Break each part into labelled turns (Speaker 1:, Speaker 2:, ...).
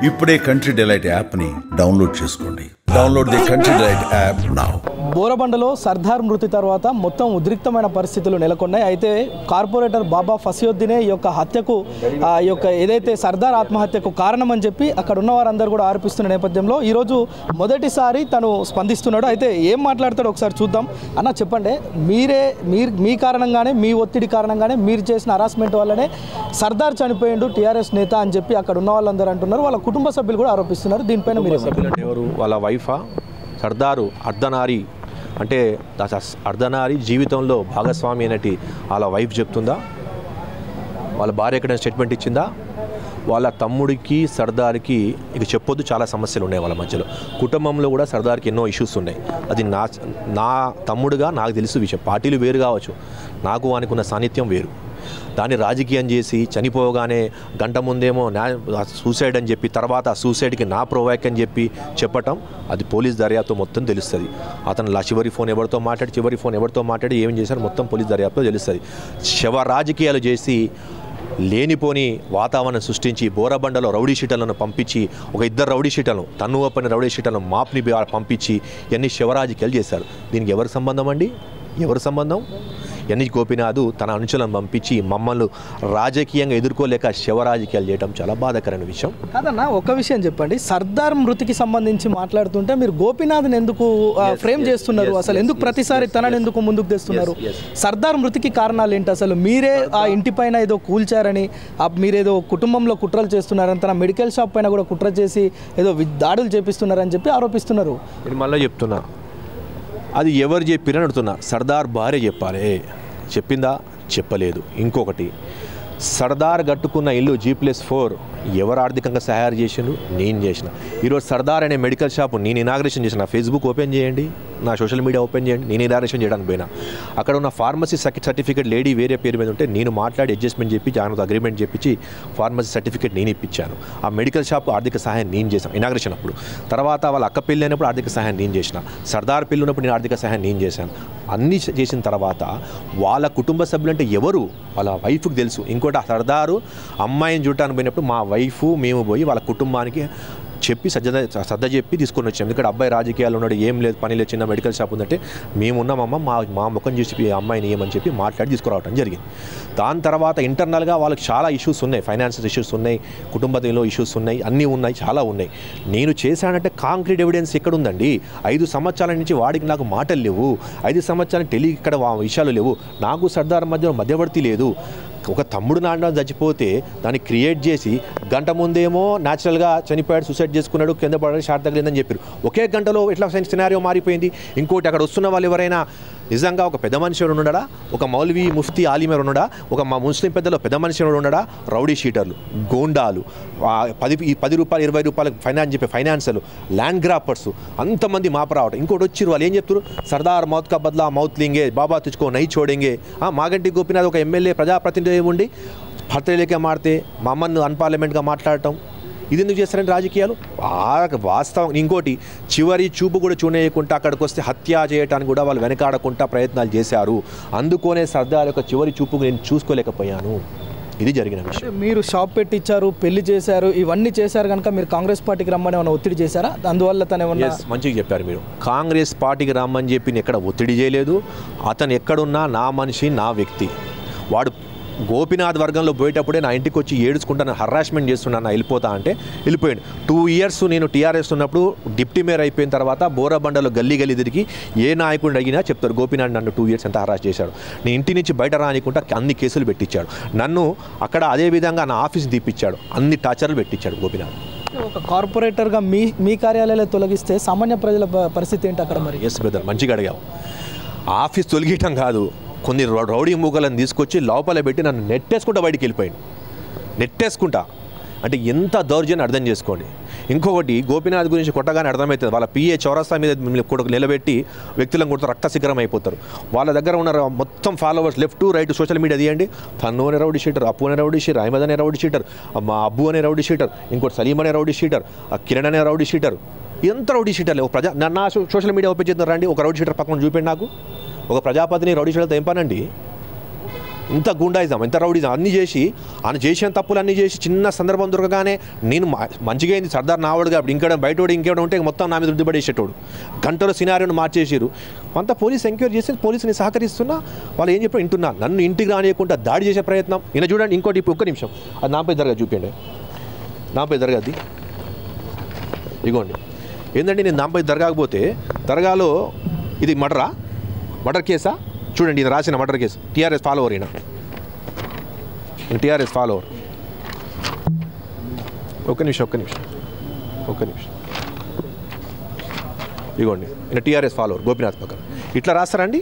Speaker 1: ఇప్పుడే Country Delight యాప్ని download చేసుకోండి. Download the Country Delight app now.
Speaker 2: బోరబండలో సర్దార్ మృతి తర్వాత మొత్తం ఉద్రిక్తమైన పరిస్థితులు నెలకొన్నాయి. అయితే కార్పొరేటర్ బాబా ఫసియుద్దీనే ఈ యొక్క హత్యకు ఈ యొక్క ఏదైతే సర్దార్ ఆత్మహత్యకు కారణం అని చెప్పి అక్కడ ఉన్న వారందరూ కూడా ఆరోపిస్తున్న నేపథ్యంలో ఈరోజు మొదటిసారి తను స్పందిస్తున్నాడు. అయితే ఏం మాట్లాడతాడో ఒకసారి చూద్దాం. అన్న చెప్పండి, మీ కారణంగానే, మీ ఒత్తిడి కారణంగానే, మీరు చేసిన హరాస్మెంట్ వల్లనే సర్దార్ చనిపోయిండు టీఆర్ఎస్ నేత అని చెప్పి అక్కడ ఉన్న వాళ్ళందరూ అంటున్నారు. వాళ్ళ కుటుంబ సభ్యులు కూడా ఆరోపిస్తున్నారు. దీనిపైన మీరు
Speaker 3: ఎవరు? వాళ్ళ వైఫా? సర్దారు అర్ధనారి అంటే అర్ధనారి జీవితంలో భాగస్వామి అనేటి వాళ్ళ వైఫ్ చెప్తుందా? వాళ్ళ భార్య ఎక్కడైనా స్టేట్మెంట్ ఇచ్చిందా? వాళ్ళ తమ్ముడికి సర్దార్కి ఇక చెప్పొద్దు, చాలా సమస్యలు ఉన్నాయి వాళ్ళ మధ్యలో. కుటుంబంలో కూడా సర్దార్కి ఎన్నో ఇష్యూస్ ఉన్నాయి. అది నా తమ్ముడుగా నాకు తెలుసు విషయం. పార్టీలు వేరు కావచ్చు, నాకు వానికి ఉన్న సాన్నిధ్యం వేరు. దాన్ని రాజకీయం చేసి చనిపోగానే గంట ముందేమో సూసైడ్ అని చెప్పి తర్వాత సూసైడ్కి నా ప్రొవైక్ అని చెప్పి చెప్పటం, అది పోలీస్ దర్యాప్తు మొత్తం తెలుస్తుంది. అతను చివరి ఫోన్ ఎవరితో మాట్లాడి ఏం చేశారు మొత్తం పోలీస్ దర్యాప్తులో తెలుస్తుంది. శవ రాజకీయాలు చేసి లేనిపోని వాతావరణం సృష్టించి బోరబండలో రౌడీ షీటర్లను పంపించి ఒక ఇద్దరు రౌడీ షీటర్లను తన్నువప్పని రౌడీ షీటర్లను మాప్ని పంపించి ఇవన్నీ శివరాజకీయాలు చేశారు. దీనికి ఎవరు సంబంధం అండి? ఎవరు సంబంధం? ఎన్ని గోపినాథ్ తన అనుచరులను పంపించి మమ్మల్ని రాజకీయంగా ఎదుర్కోలేక శివరాజకీయాలు చేయడం చాలా బాధాకరమైన విషయం.
Speaker 2: కాదన్నా, ఒక విషయం చెప్పండి. సర్దార్ మృతికి సంబంధించి మాట్లాడుతుంటే మీరు గోపినాథ్ని ఎందుకు ఫ్రేమ్ చేస్తున్నారు? అసలు ఎందుకు ప్రతిసారి తనని ఎందుకు ముందుకు తెస్తున్నారు? సర్దార్ మృతికి కారణాలు ఏంటి? అసలు మీరే ఆ ఇంటి పైన ఏదో కూల్చారని, మీరేదో కుటుంబంలో కుట్రలు చేస్తున్నారని, తన మెడికల్ షాప్ పైన కూడా కుట్ర చేసి ఏదో దాడులు చేపిస్తున్నారని చెప్పి ఆరోపిస్తున్నారు.
Speaker 3: నేను మళ్ళీ చెప్తున్నా, అది ఎవరు చెప్పిరని అడుగుతున్నా. సర్దార్ భార్య చెప్పాలి. చెప్పిందా? చెప్పలేదు. ఇంకొకటి, సర్దార్ కట్టుకున్న ఇల్లు G+4 ఎవరు ఆర్థికంగా సహాయం చేసిండు? నేను చేసిన. ఈరోజు సర్దార్ అనే మెడికల్ షాప్ నేను ఇనాగ్రేషన్ చేసిన. ఫేస్బుక్ ఓపెన్ చేయండి, నా సోషల్ మీడియా ఓపెన్ చేయండి. నేను ఇనాగ్రేషన్ చేయడానికి పోయినా. అక్కడ ఉన్న ఫార్మసీ సర్టిఫికేట్ లేడీ వేరే పేరు మీద ఉంటే నేను మాట్లాడి అడ్జస్ట్మెంట్ చెప్పి జాగ్రత్త అగ్రిమెంట్ చెప్పించి ఫార్మసీ సర్టిఫికేట్ నేను ఇప్పించాను. ఆ మెడికల్ షాప్ ఆర్థిక సహాయం నేను చేశాను ఇనాగ్రేషన్ అప్పుడు. తర్వాత వాళ్ళ అక్క పెళ్ళి అయినప్పుడు ఆర్థిక సహాయం నేను చేసిన. సర్దార్ పెళ్ళి ఉన్నప్పుడు నేను ఆర్థిక సహాయం నేను చేశాను. అన్నీ చేసిన తర్వాత వాళ్ళ కుటుంబ సభ్యులంటే ఎవరు? వాళ్ళ వైఫ్కి తెలుసు. ఇంకోటి, సర్దారు అమ్మాయిని చూడటానికి పోయినప్పుడు మా వైఫ్ మేము పోయి వాళ్ళ కుటుంబానికి చెప్పి శ్రద్ధ చెప్పి తీసుకొని వచ్చాము. ఎందుకంటే అబ్బాయి రాజకీయాలు ఉన్నాడు, ఏం లేదు, పని లేదు, చిన్న మెడికల్ షాప్ ఉందంటే మేము ఉన్నామమ్మ, మా ముఖం చూసి అమ్మాయిని ఏమని చెప్పి మాట్లాడి తీసుకురావడం జరిగింది. దాని తర్వాత ఇంటర్నల్గా వాళ్ళకి చాలా ఇష్యూస్ ఉన్నాయి, ఫైనాన్షియల్ ఇష్యూస్ ఉన్నాయి, కుటుంబంలో ఇష్యూస్ ఉన్నాయి, అన్నీ ఉన్నాయి, చాలా ఉన్నాయి. నేను చేశానంటే కాంక్రీట్ ఎవిడెన్స్ ఎక్కడ ఉందండి? 5 సంవత్సరాల నుంచి వాడికి నాకు మాటలు లేవు, 5 సంవత్సరాలు ఇక్కడ విషయాలు లేవు, నాకు సర్దార్ మధ్యవర్తి లేదు. ఒక తమ్ముడు నాన్న చచ్చిపోతే దాన్ని క్రియేట్ చేసి గంట ముందేమో న్యాచురల్గా చనిపోయాడు, సూసైడ్ చేసుకున్నాడు, కింద పడాడు, షార్ట్ తగిలిందని చెప్పారు. ఒకే గంటలో ఎట్లా సినారియో మారిపోయింది. ఇంకోటి, అక్కడ వస్తున్న వాళ్ళు ఎవరైనా నిజంగా ఒక పెద్ద మనిషి ఉన్నాడా? ఒక మౌల్వీ ముఫ్తీ ఆలిమర్ ఉన్నాడా? ఒక ముస్లిం పెద్దలో పెద్ద మనిషి ఉన్నాడా? రౌడీ షీటర్లు, గోండాలు, 10 రూపాయలు 20 రూపాయలకు ఫైనాన్స్ చెప్పే ఫైనాన్సర్లు, ల్యాండ్ గ్రాపర్స్, అంతమంది మాపరావటం. ఇంకోటి వచ్చిరు, వాళ్ళు ఏం చెప్తారు? సర్దార్ మౌత్ కా బద్లా మౌత్ లింగే, బాబా తుచ్చుకో నై చోడెంగే. మాగంటి గోపినాథ్ ఒక ఎమ్మెల్యే ప్రజాప్రతినిధి ఉండి భర్తలేకే మారితే మా అమ్మను అన్పార్లమెంట్గా మాట్లాడటం, ఇది ఎందుకు చేస్తారంటే రాజకీయాలు? వాస్తవం. ఇంకోటి, చివరి చూపు కూడా చూడకుండా అక్కడికి వస్తే హత్య చేయడానికి కూడా వాళ్ళు వెనకాడకుండా ప్రయత్నాలు చేశారు. అందుకోనే సర్దార్ యొక్క చివరి చూపుకు నేను చూసుకోలేకపోయాను. ఇది జరిగిన విషయం.
Speaker 2: మీరు షాప్ పెట్టించారు, పెళ్లి చేశారు, ఇవన్నీ చేశారు కనుక మీరు కాంగ్రెస్ పార్టీకి రమ్మని ఏమైనా ఒత్తిడి చేశారా? అందువల్ల తను ఏమన్నా?
Speaker 3: మంచిగా చెప్పారు మీరు. కాంగ్రెస్ పార్టీకి రమ్మని చెప్పి నేను ఎక్కడ ఒత్తిడి చేయలేదు. అతను ఎక్కడున్నా నా మనిషి, నా వ్యక్తి. వాడు గోపినాథ్ వర్గంలో పోయేటప్పుడే నా ఇంటికి వచ్చి ఏడుచుకుంటా హరాస్మెంట్ చేస్తున్నాను, వెళ్ళిపోతా అంటే వెళ్ళిపోయాడు. 2 ఇయర్స్ నేను టీఆర్ఎస్ ఉన్నప్పుడు డిప్టీ మేయర్ అయిపోయిన తర్వాత బోరబండలో గల్లీ తిరిగి ఏ నాయకుడిని అడిగినా చెప్తారు, గోపినాథ్ నన్ను 2 ఇయర్స్ ఎంత హరాస్ చేశాడు, నేను ఇంటి నుంచి బయట రానికుండా అన్ని కేసులు పెట్టించాడు, నన్ను అక్కడ అదేవిధంగా నా ఆఫీస్ తీపిచ్చాడు, అన్ని టార్చర్లు పెట్టించాడు గోపినాథ్.
Speaker 2: ఒక కార్పొరేటర్గా మీ కార్యాలయాలు తొలగిస్తే సామాన్య ప్రజల పరిస్థితి ఏంటి అక్కడ? మరి
Speaker 3: ఎస్ బ్రదర్, మంచిగా అడిగావు. ఆఫీస్ తొలగియటం కాదు, కొన్ని రౌడీ మూకలను తీసుకొచ్చి లోపల పెట్టి నన్ను నెట్టేసుకుంటా బయటికి వెళ్ళిపోయాడు. నెట్టేసుకుంటా అంటే ఎంత దౌర్జన్యం అర్థం చేసుకోండి. ఇంకొకటి, గోపినాథ్ గురించి కొట్టగానే అర్థమవుతుంది. వాళ్ళ PA చౌరస్తా మీద నిలబెట్టి వ్యక్తులను కొడుతూ రక్త శిఖరం అయిపోతారు. వాళ్ళ దగ్గర ఉన్న మొత్తం followers left right social media తీయండి. తన్ను అనే రౌడీ షీటర్, అప్పు అనే రౌడీ షీటర్, అహ్మద్ అనే రౌడీ షీటర్, మా అబ్బు అనే రౌడీ షీటర్, ఇంకోటి సలీం అనే రౌడీ షీటర్, కిరణ్ అనే రౌడీ షీటర్, ఎంత రౌడీ షీటర్లే. ఒక నా సోషల్ మీడియా ఓపెన్ చేద్దాం రండి, ఒక రౌడీ షీటర్ పక్కన చూపండి నాకు. ఒక ప్రజాపతిని రౌడీ షీటర్తో ఏం పనండి? ఇంత గుండాయిజం, ఎంత రౌడీజం అన్నీ చేసి ఆయన చేసిన తప్పులు అన్నీ చేసి చిన్న సందర్భం దొరకగానే నేను మంచిగా అయింది సర్దార్ నావాడుగా ఇప్పుడు ఇంకేడం బయటోడు ఇంకేడం ఉంటే మొత్తం నా మీద రుద్దుపడేసేటోడు. గంటలో సినారియోను మార్చేసారు. అంతా పోలీస్ ఎంక్వైరీ చేసి పోలీసుని సహకరిస్తున్నా వాళ్ళు ఏం చెప్పి వింటున్నా. నన్ను ఇంటికి రానియకుండా దాడి చేసే ప్రయత్నం. ఈయన చూడండి ఇంకోటి ఇప్పుడు ఒక్క నిమిషం అది నాపై దర్గా చూపించండి. నాపై దర్గా అది ఇగోండి. ఏంటంటే నేను నాపై దర్గాకపోతే దర్గాలో ఇది మర్డర్ కేసా చూడండి. ఇది రాసిన మర్డర్ కేసు. టీఆర్ఎస్ ఫాలోవర్ ఈయన టీఆర్ఎస్ ఫాలోవర్. ఒక్క నిమిషం ఇగోండి ఈయన టీఆర్ఎస్ ఫాలోవర్ గోపీనాథ్ పక్కన. ఇట్లా రాస్తారండి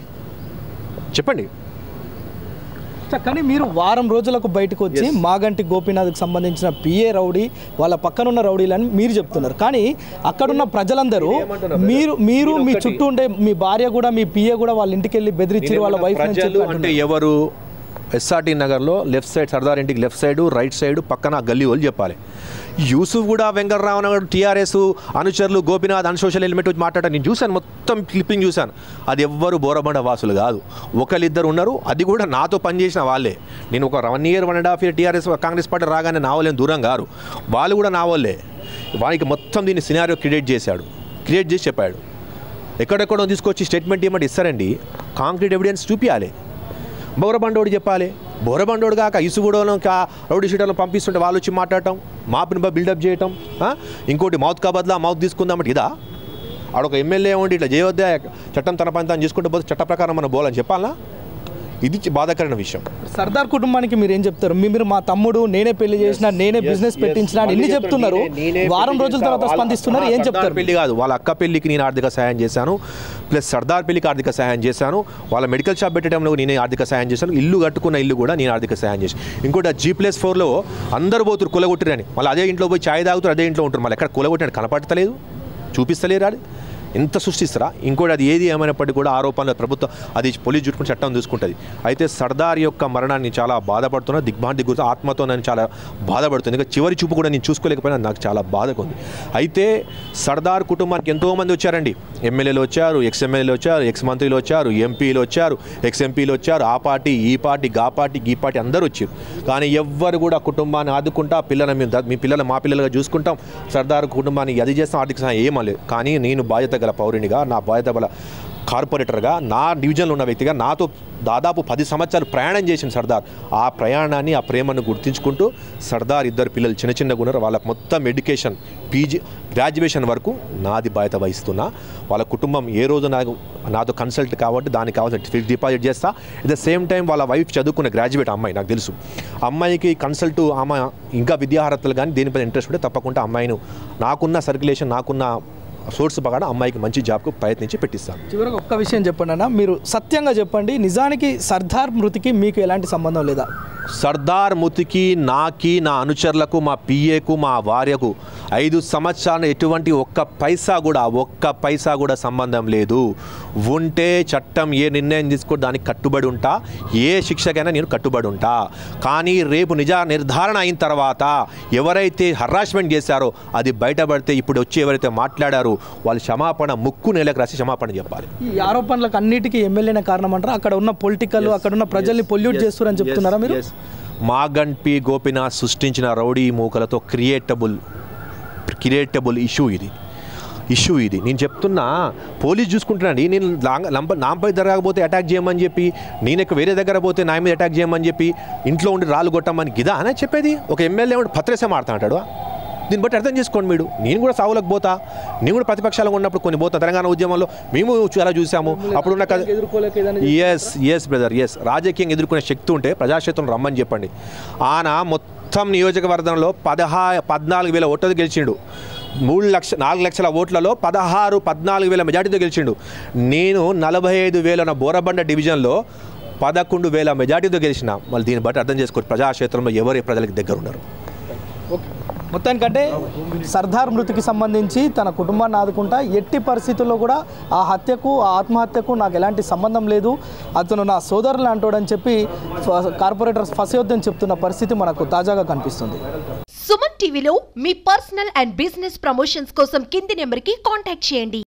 Speaker 3: చెప్పండి.
Speaker 2: కానీ మీరు వారం రోజులకు బయటకు వచ్చి మాగంటి గోపీనాథ్కి సంబంధించిన పిఏ రౌడీ వాళ్ళ పక్కనున్న రౌడీలని మీరు చెప్తున్నారు. కానీ అక్కడున్న ప్రజలందరూ మీరు మీ చుట్టూ ఉండే మీ భార్య కూడా మీ పిఏ కూడా వాళ్ళ ఇంటికి వెళ్ళి బెదిరించారు వాళ్ళ వైఫ్
Speaker 3: అంటే ఎవరు ఎస్ఆర్టీ నగర్లో లెఫ్ట్ సైడ్ సర్దార్ ఇంటికి లెఫ్ట్ సైడ్ రైట్ సైడ్ పక్కన గల్లీ వాళ్ళు చెప్పాలి. యూసుఫ్ కూడా వెంకటరావు నగర్ టీఆర్ఎస్ అనుచరులు గోపీనాథ్ అన్సోషల్ ఎలిమెంట్ వచ్చి మాట్లాడారు. నేను చూశాను, మొత్తం క్లిప్పింగ్ చూశాను. అది ఎవ్వరు బోరబండ వాసులు కాదు, ఒకళ్ళిద్దరు ఉన్నారు. అది కూడా నాతో పనిచేసిన వాళ్ళే. నేను ఒక 1 year 1.5 year TRS Congress party రాగానే నా వాళ్ళేం దూరం గారు, వాళ్ళు కూడా నా వాళ్ళే. వానికి మొత్తం దీన్ని సినారియో క్రియేట్ చేసి చెప్పాడు. ఎక్కడెక్కడో తీసుకొచ్చి స్టేట్మెంట్ ఏమంటే ఇస్తారండి, కాంక్రీట్ ఎవిడెన్స్ చూపించాలి. బోరబండోడు చెప్పాలి. బోరబండోడు కాక ఇసుగుడోను రౌడీ షీటర్లను పంపిస్తుంటే వాళ్ళు వచ్చి మాట్లాడటం, మాపిని బిల్డప్ చేయటం. ఇంకోటి మౌత్ కా బదులా మౌత్ తీసుకుందామంటే ఇదా? ఆడొక ఎమ్మెల్యే ఉండి ఇట్లా చేయవద్దా, చట్టం తన పని తాను చేసుకుంటే పోతే చట్ట ప్రకారం మనం పోవాలని చెప్పాలా? ఇది బాధాకరమైన విషయం.
Speaker 2: సర్దార్ కుటుంబానికి మీరు ఏం చెప్తారు? మీరు మా తమ్ముడు, నేనే పెళ్లి చేసిన, నేనే బిజినెస్ పెట్టించిన ఎన్ని చెప్తున్నారు, వారం రోజుల తర్వాత స్పందిస్తున్నారు, ఏం చెప్తారు?
Speaker 3: పెళ్లి కాదు, వాళ్ళ అక్క పెళ్లికి నేను ఆర్థిక సహాయం చేశాను, ప్లస్ సర్దార్ పెళ్లికి ఆర్థిక సహాయం చేశాను, వాళ్ళ మెడికల్ షాప్ పెట్టడంలో నేనే ఆర్థిక సహాయం చేశాను, ఇల్లు కట్టుకున్న ఇల్లు కూడా నేను ఆర్థిక సహాయం చేశాను. ఇంకోటి G+4లో అందరూ పోతురు కులగొట్టిరని, మళ్ళీ అదే ఇంట్లో పోయి ఛాయ్ తాగుతారు, అదే ఇంట్లో ఉంటారు. మళ్ళీ ఎక్కడ కులగొట్టినట్టు కనపడతలేదు, చూపిస్తలేరు. అది ఎంత సృష్టిస్తారా? ఇంకోటి అది ఏది ఏమైనప్పటికీ కూడా ఆరోపణలు ప్రభుత్వం అది పోలీస్ చుట్టుకుని చట్టం చూసుకుంటుంది. అయితే సర్దార్ యొక్క మరణాన్ని చాలా బాధపడుతున్నా, దిగ్భ్రాంతి గురించి ఆత్మతో నేను చాలా బాధపడుతుంది. ఇంకా చివరి చూపు కూడా నేను చూసుకోలేకపోయినా నాకు చాలా బాధగా ఉంది. అయితే సర్దార్ కుటుంబానికి ఎంతోమంది వచ్చారండి. ఎమ్మెల్యేలు వచ్చారు, ఎక్స్-ఎమ్మెల్యేలు వచ్చారు, ఎక్స్-మంత్రులు వచ్చారు, ఎంపీలు వచ్చారు, ఎక్స్-ఎంపీలు వచ్చారు, ఆ పార్టీ ఈ పార్టీ గా పార్టీ గీ పార్టీ అందరూ వచ్చారు. కానీ ఎవ్వరు కూడా కుటుంబాన్ని ఆదుకుంటా, పిల్లలని మీ పిల్లలు మా పిల్లలుగా చూసుకుంటాం, సర్దార్ కుటుంబాన్ని అది చేస్తాం, ఆర్థిక సహాయం ఏమలేదు. కానీ నేను బాధ్యత గల పౌరునిగా, నా బాధ్యత గల కార్పొరేటర్గా, నా డివిజన్లో ఉన్న వ్యక్తిగా నాతో దాదాపు 10 సంవత్సరాలు ప్రయాణం చేసిన సర్దార్, ఆ ప్రయాణాన్ని ఆ ప్రేమను గుర్తించుకుంటూ సర్దార్ ఇద్దరు పిల్లలు చిన్నగా ఉన్నారు, వాళ్ళకి మొత్తం ఎడ్యుకేషన్ పీజీ గ్రాడ్యుయేషన్ వరకు నాది బాధ్యత వహిస్తున్నా. వాళ్ళ కుటుంబం ఏ రోజు నాతో కన్సల్ట్ కాబట్టి దానికి కావాల్సిన ఫిక్స్ డిపాజిట్ చేస్తా. ఎట్ ద సేమ్ టైం వాళ్ళ వైఫ్ చదువుకున్న గ్రాడ్యుయేట్ అమ్మాయి, నాకు తెలుసు. అమ్మాయికి కన్సల్ట్ ఆమె ఇంకా విద్యార్హతలు కానీ దేనిపైన ఇంట్రెస్ట్ ఉంటే తప్పకుండా అమ్మాయిని నాకున్న సర్క్యులేషన్ నాకున్న సోర్స్ ప్రకారం అమ్మాయికి మంచి జాబ్కు ప్రయత్నించి పెట్టిస్తాను.
Speaker 2: చివరికి ఒక్క విషయం చెప్పండి అన్న, మీరు సత్యంగా చెప్పండి, నిజానికి సర్దార్ మృతికి మీకు ఎలాంటి సంబంధం లేదా?
Speaker 3: సర్దార్ మృతికి నాకి, నా అనుచరులకు, మా పిఏకు, మా భార్యకు 5 సంవత్సరాలు ఎటువంటి ఒక్క పైసా కూడా సంబంధం లేదు. ఉంటే చట్టం ఏ నిర్ణయం తీసుకో దానికి కట్టుబడి ఉంటా, ఏ శిక్షకైనా నేను కట్టుబడి ఉంటా. కానీ రేపు నిర్ధారణ అయిన తర్వాత ఎవరైతే హరాస్మెంట్ చేశారో అది బయటపడితే ఇప్పుడు వచ్చి ఎవరైతే మాట్లాడారో వాళ్ళు క్షమాపణ ముక్కు నేలకు రాసి క్షమాపణ చెప్పాలి.
Speaker 2: ఈ ఆరోపణలకు అన్నిటికీ ఎమ్మెల్యేనే కారణం అంటారా? అక్కడ ఉన్న పొలిటికల్, అక్కడ ఉన్న ప్రజల్ని పొల్యూట్ చేస్తారని చెప్తున్నారా మీరు?
Speaker 3: మాగంటి గోపీనాథ్ సృష్టించిన రౌడీ మూకలతో క్రియేటబుల్ ఇష్యూ ఇది. నేను చెప్తున్నా, పోలీస్ చూసుకుంటున్నాండి. నేను నాపై జరగకపోతే అటాక్ చేయమని చెప్పి, నేను వేరే దగ్గర పోతే నా మీద అటాక్ చేయమని చెప్పి, ఇంట్లో ఉండి రాళ్ళు కొట్టమని గిదా అని చెప్పేది? ఒక ఎమ్మెల్యే ఉండి పత్రేసే మాడుతుంటాడు. దీన్ని బట్టి అర్థం చేసుకోండి మీరు. నేను కూడా సావులకు పోతా, నేను కూడా ప్రతిపక్షాలుగా ఉన్నప్పుడు కొన్ని పోతా. తెలంగాణ ఉద్యమంలో మేము చాలా చూసాము. అప్పుడున్న ఎస్ బ్రదర్, రాజకీయంగా ఎదుర్కొనే శక్తి ఉంటే ప్రజాక్షేత్రం రమ్మని చెప్పండి. ఆయన మొత్తం నియోజకవర్గంలో 14,000 ఓట్లతో గెలిచిండు. 4 లక్షల ఓట్లలో 14,000 మెజార్టీతో గెలిచిండు. నేను 45,000 బోరబండ డివిజన్లో 11,000 మెజార్టీతో గెలిచిన. మళ్ళీ దీన్ని బట్టి అర్థం చేసుకోండి ప్రజాక్షేత్రంలో ఎవరి ప్రజలకు దగ్గర ఉన్నారు.
Speaker 2: మొత్తానికంటే సర్దార్ మృతికి సంబంధించి తన కుటుంబాన్ని ఆదుకుంటా, ఎట్టి పరిస్థితుల్లో కూడా ఆ హత్యకు, ఆ ఆత్మహత్యకు నాకు ఎలాంటి సంబంధం లేదు, అతను నా సోదరులు అంటాడని చెప్పి కార్పొరేటర్ ఫసియుద్దీన్ చెప్తున్న పరిస్థితి మనకు తాజాగా కనిపిస్తుంది.
Speaker 4: సుమన్ టీవీలో మీ పర్సనల్ అండ్ బిజినెస్ ప్రమోషన్స్ కోసం కింది నెంబర్కి కాంటాక్ట్ చేయండి.